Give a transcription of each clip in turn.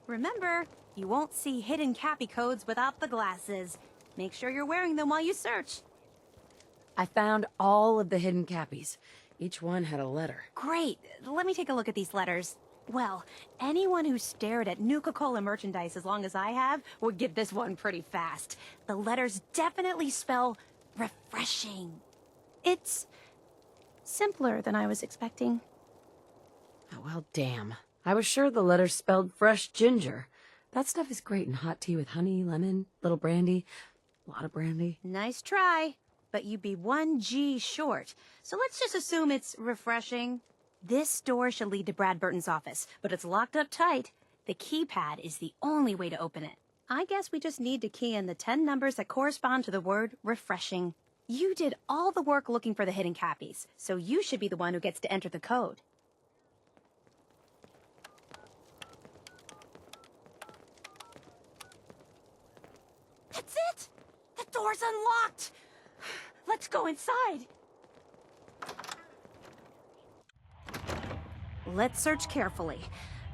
Remember, you won't see hidden Cappy codes without the glasses. Make sure you're wearing them while you search. I found all of the hidden Cappies. Each one had a letter. Great. Let me take a look at these letters. Well, anyone who stared at Nuka-Cola merchandise as long as I have would get this one pretty fast. The letters definitely spell refreshing. It's simpler than I was expecting. Oh, well, damn. I was sure the letters spelled fresh ginger. That stuff is great in hot tea with honey, lemon, little brandy, a lot of brandy. Nice try, but you'd be 1 G short. So let's just assume it's refreshing. This door should lead to Brad Burton's office, but it's locked up tight. The keypad is the only way to open it. I guess we just need to key in the 10 numbers that correspond to the word refreshing. You did all the work looking for the hidden Cappies, so you should be the one who gets to enter the code. That's it! The door's unlocked! Let's go inside. Let's search carefully.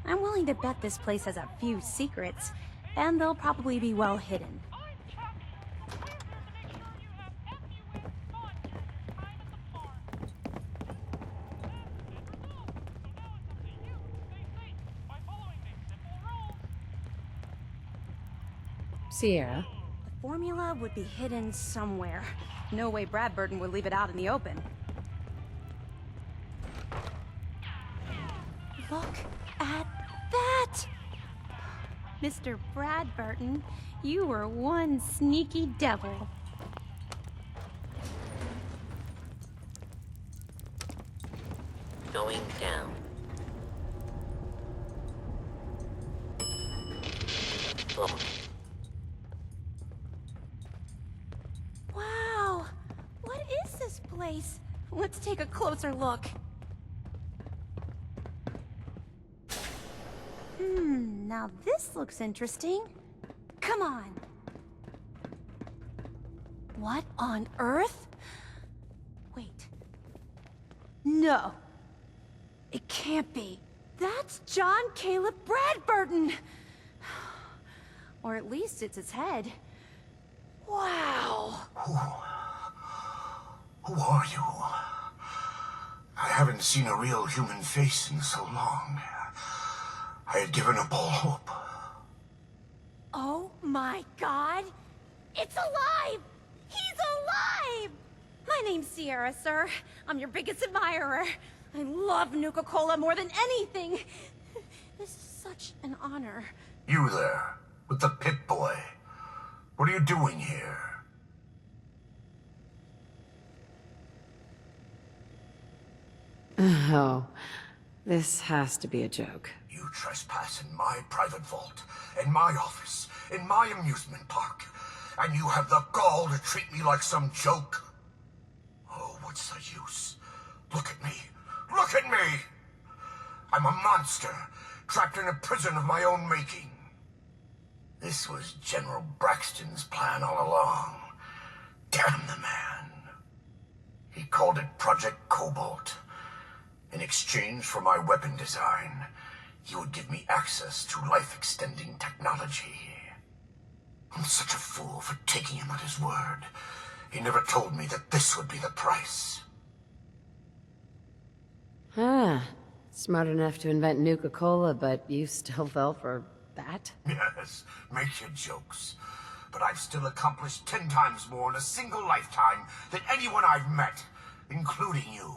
I'm willing to bet this place has a few secrets, and they'll probably be well hidden. Sierra? The formula would be hidden somewhere. No way Brad Burton would leave it out in the open. Look at that! Mr. Brad Burton, you were one sneaky devil. Going down. Block. Wow! What is this place? Let's take a closer look. Now this looks interesting. Come on. What on earth? Wait. No. It can't be. That's John Caleb Bradburton! Or at least it's his head. Wow! Who are you? I haven't seen a real human face in so long. I had given up all hope. Oh my god! It's alive! He's alive! My name's Sierra, sir. I'm your biggest admirer. I love Nuka-Cola more than anything. This is such an honor. You there, with the Pip-Boy. What are you doing here? Oh, this has to be a joke. You trespass in my private vault, in my office, in my amusement park, and you have the gall to treat me like some joke? Oh, what's the use? Look at me. Look at me! I'm a monster, trapped in a prison of my own making. This was General Braxton's plan all along. Damn the man. He called it Project Cobalt. In exchange for my weapon design, he would give me access to life-extending technology. I'm such a fool for taking him at his word. He never told me that this would be the price. Ah, smart enough to invent Nuka-Cola, but you still fell for that? Yes, make your jokes. But I've still accomplished 10 times more in a single lifetime than anyone I've met, including you.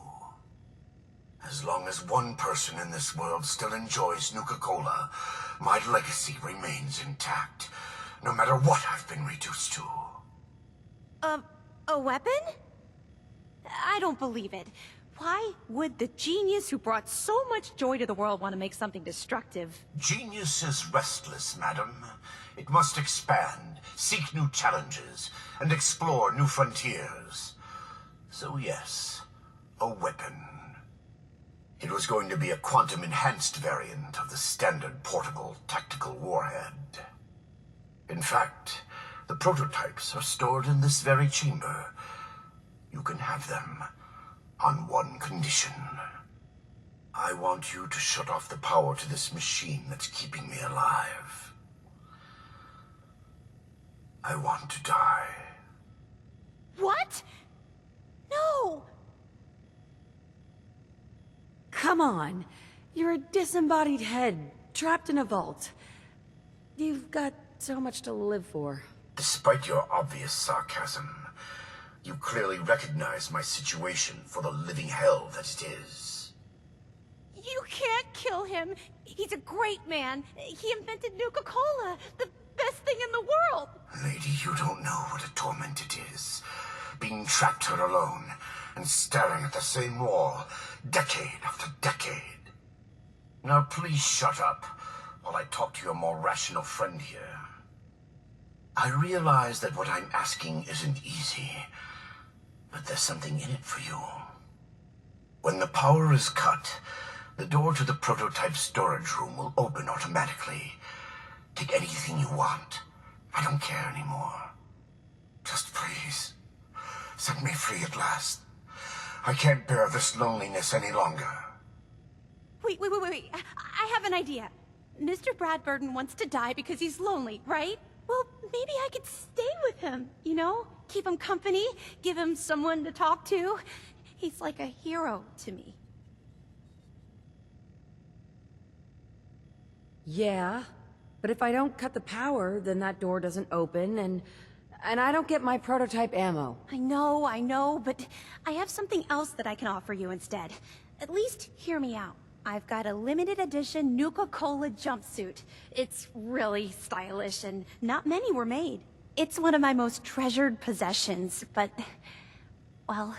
As long as one person in this world still enjoys Nuka-Cola, my legacy remains intact, no matter what I've been reduced to. A weapon? I don't believe it. Why would the genius who brought so much joy to the world want to make something destructive? Genius is restless, madam. It must expand, seek new challenges, and explore new frontiers. So yes, a weapon. It was going to be a quantum-enhanced variant of the standard portable tactical warhead. In fact, the prototypes are stored in this very chamber. You can have them on one condition. I want you to shut off the power to this machine that's keeping me alive. I want to die. What? No! Come on. You're a disembodied head, trapped in a vault. You've got so much to live for. Despite your obvious sarcasm, you clearly recognize my situation for the living hell that it is. You can't kill him. He's a great man. He invented Nuka-Cola, the best thing in the world. Lady, you don't know what a torment it is. Being trapped here alone and staring at the same wall, decade after decade. Now please shut up while I talk to your more rational friend here. I realize that what I'm asking isn't easy, but there's something in it for you. When the power is cut, the door to the prototype storage room will open automatically. Take anything you want. I don't care anymore. Just please, set me free at last. I can't bear this loneliness any longer. Wait. I have an idea. Mr. Bradburden wants to die because he's lonely, right? Well, maybe I could stay with him, you know? Keep him company, give him someone to talk to. He's like a hero to me. Yeah, but if I don't cut the power, then that door doesn't open, and I don't get my prototype ammo. I know, but I have something else that I can offer you instead. At least hear me out. I've got a limited edition Nuka-Cola jumpsuit. It's really stylish and not many were made. It's one of my most treasured possessions, but, well,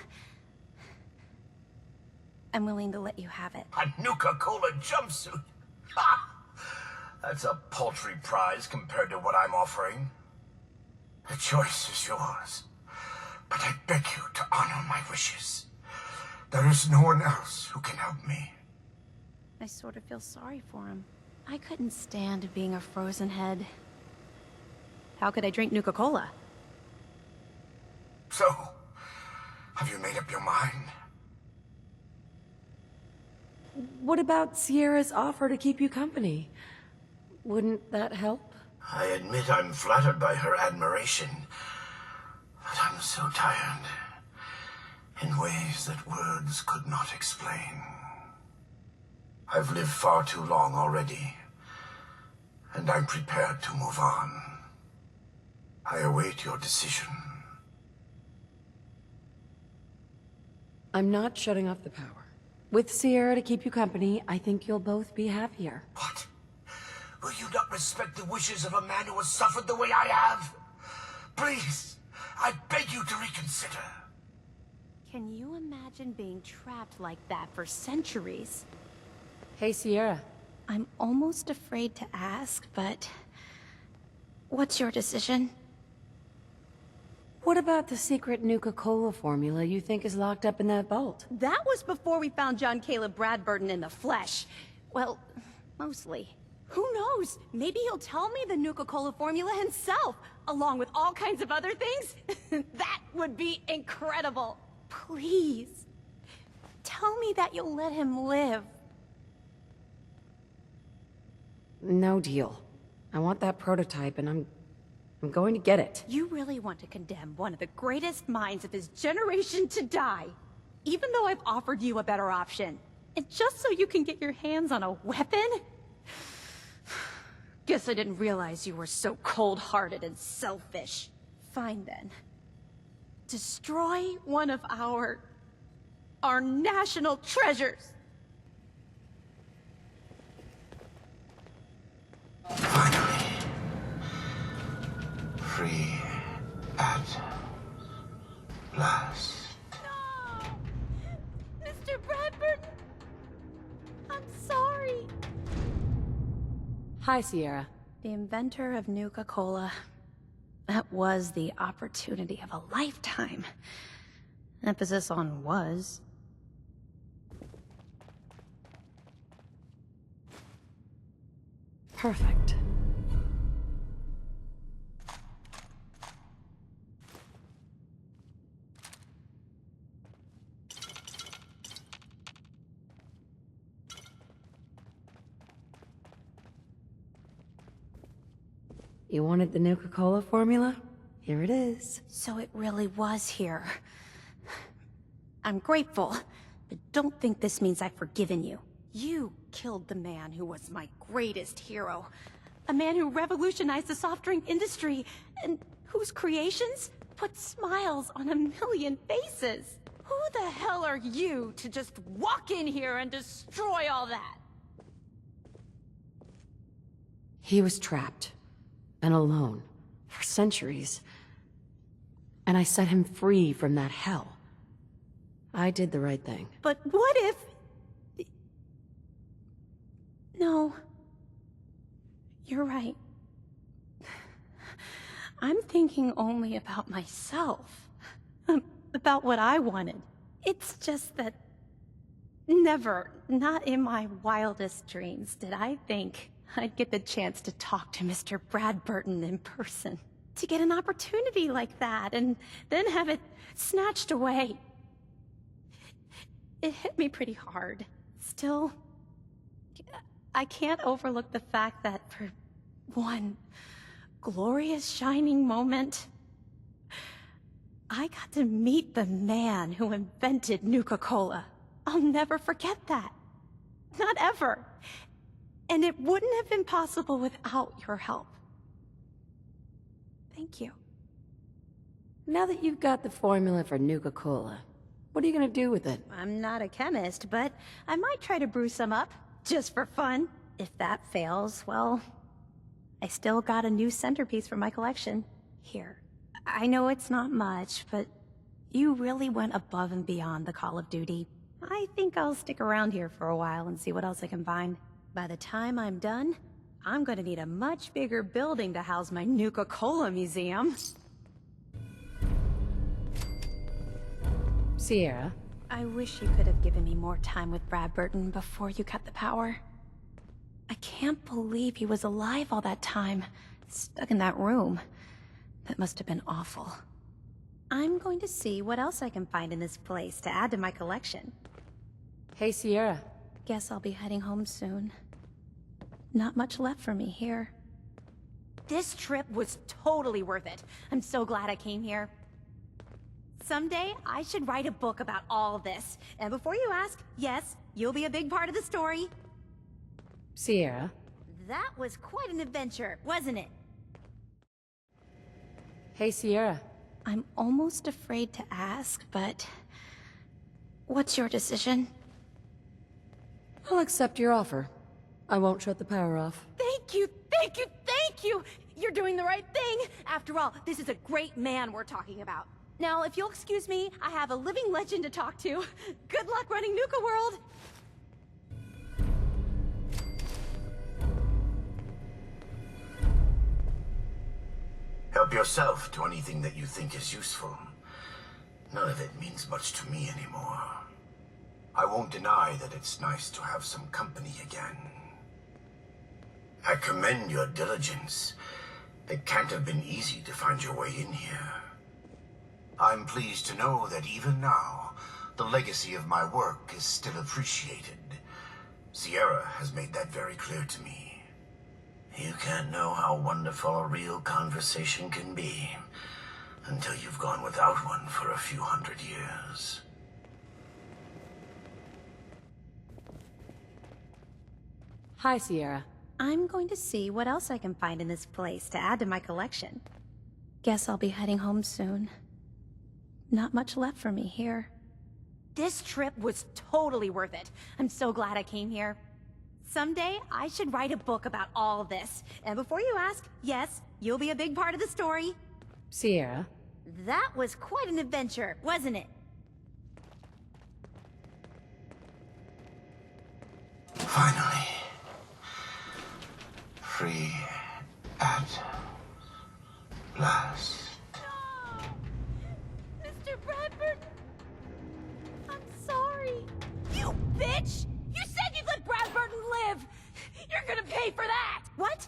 I'm willing to let you have it. A Nuka-Cola jumpsuit? Ha! That's a paltry prize compared to what I'm offering. The choice is yours, but I beg you to honor my wishes. There is no one else who can help me. I sort of feel sorry for him. I couldn't stand being a frozen head. How could I drink Nuka-Cola? So, have you made up your mind? What about Sierra's offer to keep you company? Wouldn't that help? I admit I'm flattered by her admiration, but I'm so tired, in ways that words could not explain. I've lived far too long already, and I'm prepared to move on. I await your decision. I'm not shutting off the power. With Sierra to keep you company, I think you'll both be happier. What? Will you not respect the wishes of a man who has suffered the way I have? Please, I beg you to reconsider. Can you imagine being trapped like that for centuries? Hey, Sierra. I'm almost afraid to ask, but... what's your decision? What about the secret Nuka-Cola formula you think is locked up in that vault? That was before we found John Caleb Bradburden in the flesh. Well, mostly. Who knows? Maybe he'll tell me the Nuka-Cola formula himself, along with all kinds of other things. That would be incredible. Please, tell me that you'll let him live. No deal. I want that prototype, and I'm going to get it. You really want to condemn one of the greatest minds of his generation to die, even though I've offered you a better option. And just so you can get your hands on a weapon? Guess I didn't realize you were so cold-hearted and selfish. Fine then. Destroy one of our national treasures. Finally. Free at last. No! Mr. Bradburden! I'm sorry. Hi, Sierra. The inventor of Nuka-Cola. That was the opportunity of a lifetime. Emphasis on was. Perfect. You wanted the Nuka-Cola formula? Here it is. So it really was here. I'm grateful, but don't think this means I've forgiven you. You killed the man who was my greatest hero. A man who revolutionized the soft drink industry, and whose creations put smiles on a million faces. Who the hell are you to just walk in here and destroy all that? He was trapped and alone for centuries, and I set him free from that hell. I did the right thing. But what if... No. You're right. I'm thinking only about myself. About what I wanted. It's just that... Never, not in my wildest dreams, did I think I'd get the chance to talk to Mr. Bradburton in person. To get an opportunity like that, and then have it snatched away. It hit me pretty hard. Still, I can't overlook the fact that for one glorious shining moment, I got to meet the man who invented Nuka-Cola. I'll never forget that. Not ever. And it wouldn't have been possible without your help. Thank you. Now that you've got the formula for Nuka-Cola, what are you gonna do with it? I'm not a chemist, but I might try to brew some up, just for fun. If that fails, well, I still got a new centerpiece for my collection. Here. I know it's not much, but you really went above and beyond the call of duty. I think I'll stick around here for a while and see what else I can find. By the time I'm done, I'm gonna need a much bigger building to house my Nuka-Cola museum. Sierra? I wish you could have given me more time with Bradburton before you cut the power. I can't believe he was alive all that time, stuck in that room. That must have been awful. I'm going to see what else I can find in this place to add to my collection. Hey, Sierra. Guess I'll be heading home soon. Not much left for me here. This trip was totally worth it. I'm so glad I came here. Someday, I should write a book about all this. And before you ask, yes, you'll be a big part of the story. Sierra? That was quite an adventure, wasn't it? Hey, Sierra. I'm almost afraid to ask, but... what's your decision? I'll accept your offer. I won't shut the power off. Thank you, thank you, thank you! You're doing the right thing! After all, this is a great man we're talking about. Now, if you'll excuse me, I have a living legend to talk to. Good luck running Nuka-World! Help yourself to anything that you think is useful. None of it means much to me anymore. I won't deny that it's nice to have some company again. I commend your diligence. It can't have been easy to find your way in here. I'm pleased to know that even now, the legacy of my work is still appreciated. Sierra has made that very clear to me. You can't know how wonderful a real conversation can be until you've gone without one for a few hundred years. Hi, Sierra. I'm going to see what else I can find in this place to add to my collection. Guess I'll be heading home soon. Not much left for me here. This trip was totally worth it. I'm so glad I came here. Someday, I should write a book about all this. And before you ask, yes, you'll be a big part of the story. Sierra? That was quite an adventure, wasn't it? Finally. Free at last. No! Mr. Bradburton! I'm sorry. You bitch! You said you'd let Bradburton live! You're gonna pay for that! What?